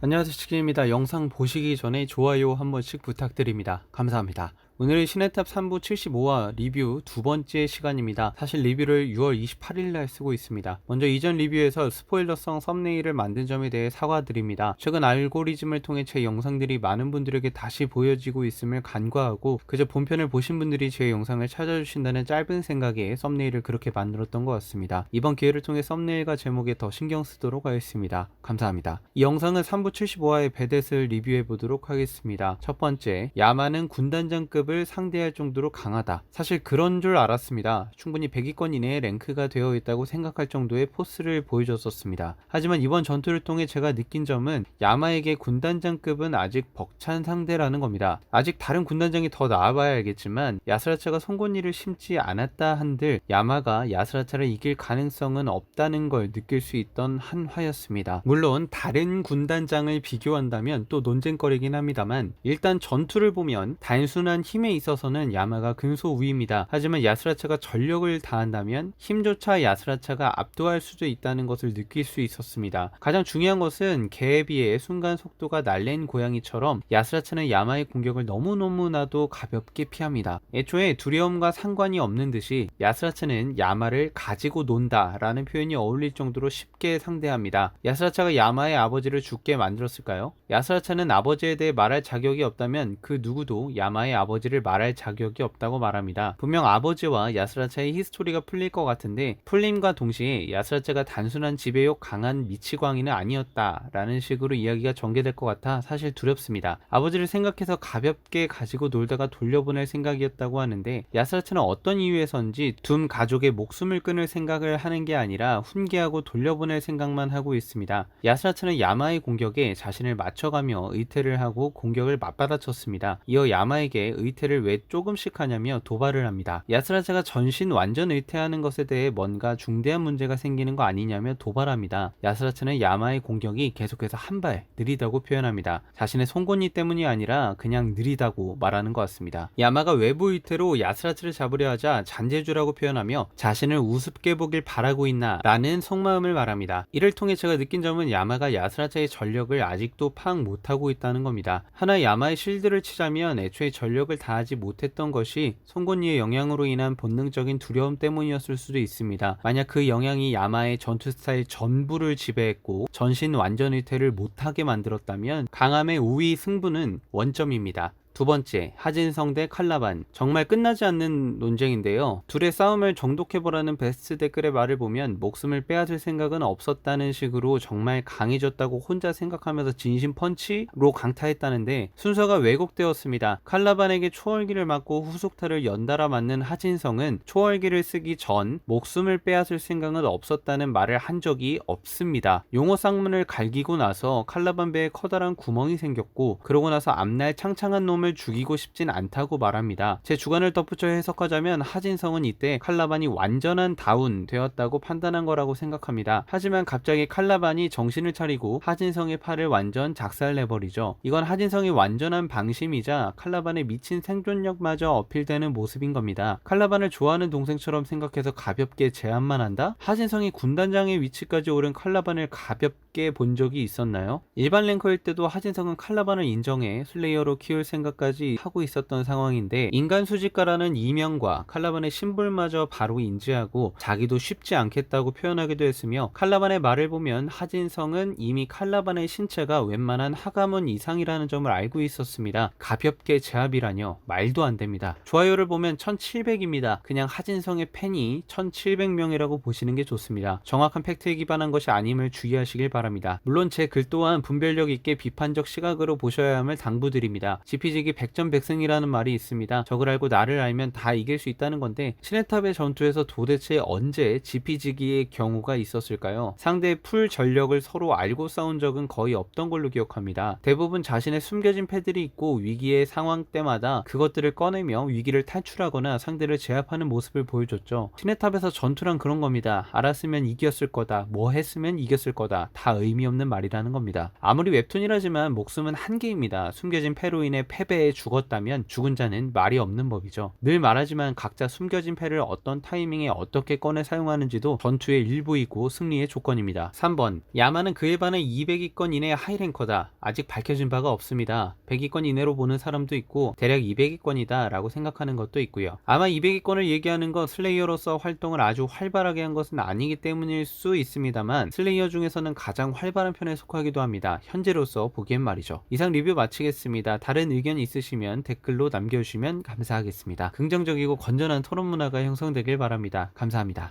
안녕하세요, 치킨입니다. 영상 보시기 전에 좋아요 한 번씩 부탁드립니다. 감사합니다. 오늘은 시네탑 3부 75화 리뷰 두 번째 시간입니다. 사실 리뷰를 6월 28일날 쓰고 있습니다. 먼저 이전 리뷰에서 스포일러성 썸네일을 만든 점에 대해 사과드립니다. 최근 알고리즘을 통해 제 영상들이 많은 분들에게 다시 보여지고 있음을 간과하고 그저 본편을 보신 분들이 제 영상을 찾아주신다는 짧은 생각에 썸네일을 그렇게 만들었던 것 같습니다. 이번 기회를 통해 썸네일과 제목에 더 신경 쓰도록 하겠습니다. 감사합니다. 이 영상은 3부 75화의 베댓을 리뷰해 보도록 하겠습니다. 첫 번째, 야마는 군단장급 을 상대할 정도로 강하다. 사실 그런 줄 알았습니다. 충분히 100위권 이내에 랭크가 되어 있다고 생각할 정도의 포스를 보여줬었습니다. 하지만 이번 전투를 통해 제가 느낀 점은 야마에게 군단장급은 아직 벅찬 상대라는 겁니다. 아직 다른 군단장이 더 나아봐야 알겠지만 야스라차가 송곳니를 심지 않았다 한들 야마가 야스라차를 이길 가능성은 없다는 걸 느낄 수 있던 한 화였습니다. 물론 다른 군단장을 비교한다면 또 논쟁거리긴 합니다만 일단 전투를 보면 단순한 힘에 있어서는 야마가 근소우위입니다. 하지만 야스라차가 전력을 다한다면 힘조차 야스라차가 압도할 수도 있다는 것을 느낄 수 있었습니다. 가장 중요한 것은 개에 비해 순간 속도가 날랜 고양이처럼 야스라차는 야마의 공격을 너무너무나도 가볍게 피합니다. 애초에 두려움과 상관이 없는 듯이 야스라차는 야마를 가지고 논다 라는 표현이 어울릴 정도로 쉽게 상대합니다. 야스라차가 야마의 아버지를 죽게 만들었을까요? 야스라차는 아버지에 대해 말할 자격이 없다면 그 누구도 야마의 아버지를 말할 자격이 없다고 말합니다. 분명 아버지와 야스라차의 히스토리가 풀릴 것 같은데 풀림과 동시에 야스라차가 단순한 지배욕 강한 미치광이는 아니었다라는 식으로 이야기가 전개될 것 같아 사실 두렵습니다. 아버지를 생각해서 가볍게 가지고 놀다가 돌려보낼 생각이었다고 하는데 야스라차는 어떤 이유에선지 둠 가족의 목숨을 끊을 생각을 하는 게 아니라 훈계하고 돌려보낼 생각만 하고 있습니다. 야스라차는 야마의 공격에 자신을 맞춰가며 의태를 하고 공격을 맞받아쳤습니다. 이어 야마에게 의태를 왜 조금씩 하냐며 도발을 합니다. 야스라차가 전신 완전 의태하는 것에 대해 뭔가 중대한 문제가 생기는 거 아니냐며 도발합니다. 야스라차는 야마의 공격이 계속해서 한 발 느리다고 표현합니다. 자신의 송곳니 때문이 아니라 그냥 느리다고 말하는 것 같습니다. 야마가 외부 의태로 야스라차를 잡으려 하자 잔재주라고 표현하며 자신을 우습게 보길 바라고 있나 라는 속마음을 말합니다. 이를 통해 제가 느낀 점은 야마가 야스라차의 전력을 아직도 파악 못하고 있다는 겁니다. 하나 야마의 실드를 치자면 애초에 전력을 다하지 못했던 것이 송곳니의 영향으로 인한 본능적인 두려움 때문이었을 수도 있습니다. 만약 그 영향이 야마의 전투 스타일 전부를 지배했고 전신 완전 의태를 못하게 만들었다면 강함의 우위 승부는 원점입니다. 두 번째, 하진성 대 칼라반. 정말 끝나지 않는 논쟁인데요. 둘의 싸움을 정독해보라는 베스트 댓글의 말을 보면 목숨을 빼앗을 생각은 없었다는 식으로 정말 강해졌다고 혼자 생각하면서 진심 펀치로 강타했다는데 순서가 왜곡되었습니다. 칼라반에게 초월기를 맞고 후속타를 연달아 맞는 하진성은 초월기를 쓰기 전 목숨을 빼앗을 생각은 없었다는 말을 한 적이 없습니다. 용어 쌍문을 갈기고 나서 칼라반 배에 커다란 구멍이 생겼고 그러고 나서 앞날 창창한 놈을 죽이고 싶진 않다고 말합니다. 제 주관을 덧붙여 해석하자면 하진성은 이때 칼라반이 완전한 다운 되었다고 판단한 거라고 생각합니다. 하지만 갑자기 칼라반이 정신을 차리고 하진성의 팔을 완전 작살내버리죠. 이건 하진성이 완전한 방심이자 칼라반의 미친 생존력마저 어필되는 모습인 겁니다. 칼라반을 좋아하는 동생처럼 생각해서 가볍게 제안만 한다? 하진성이 군단장의 위치까지 오른 칼라반을 가볍게 본 적이 있었나요? 일반 랭커일 때도 하진성은 칼라반을 인정해 슬레이어로 키울 생각까지 하고 있었던 상황인데 인간 수집가라는 이명과 칼라반의 심볼마저 바로 인지하고 자기도 쉽지 않겠다고 표현하기도 했으며 칼라반의 말을 보면 하진성은 이미 칼라반의 신체가 웬만한 하가문 이상이라는 점을 알고 있었습니다. 가볍게 제압이라뇨. 말도 안 됩니다. 좋아요를 보면 1700입니다. 그냥 하진성의 팬이 1700명이라고 보시는 게 좋습니다. 정확한 팩트에 기반한 것이 아님을 주의하시길 바랍니다. 물론 제 글 또한 분별력 있게 비판적 시각으로 보셔야 함을 당부드립니다. 지피지기 100점 100승이라는 말이 있습니다. 적을 알고 나를 알면 다 이길 수 있다는 건데 시네탑의 전투에서 도대체 언제 지피지기의 경우가 있었을까요? 상대의 풀 전력을 서로 알고 싸운 적은 거의 없던 걸로 기억합니다. 대부분 자신의 숨겨진 패들이 있고 위기의 상황 때마다 그것들을 꺼내며 위기를 탈출하거나 상대를 제압하는 모습을 보여줬죠. 시네탑에서 전투란 그런 겁니다. 알았으면 이겼을 거다. 뭐 했으면 이겼을 거다. 다 의미 없는 말이라는 겁니다. 아무리 웹툰이라지만 목숨은 한 개입니다. 숨겨진 패로 인해 패 패배에 죽었다면 죽은 자는 말이 없는 법이죠. 늘 말하지만 각자 숨겨진 패를 어떤 타이밍에 어떻게 꺼내 사용하는지도 전투의 일부이고 승리의 조건입니다. 3번 야마는 그에 반해 200위권 이내 하이랭커다. 아직 밝혀진 바가 없습니다. 100위권 이내로 보는 사람도 있고 대략 200위권이다 라고 생각하는 것도 있고요. 아마 200위권을 얘기하는 건 슬레이어로서 활동을 아주 활발하게 한 것은 아니기 때문일 수 있습니다만 슬레이어 중에서는 가장 활발한 편에 속하기도 합니다. 현재로서 보기엔 말이죠. 이상 리뷰 마치겠습니다. 다른 의견 있으시면 댓글로 남겨주시면 감사하겠습니다. 긍정적이고 건전한 토론 문화가 형성되길 바랍니다. 감사합니다.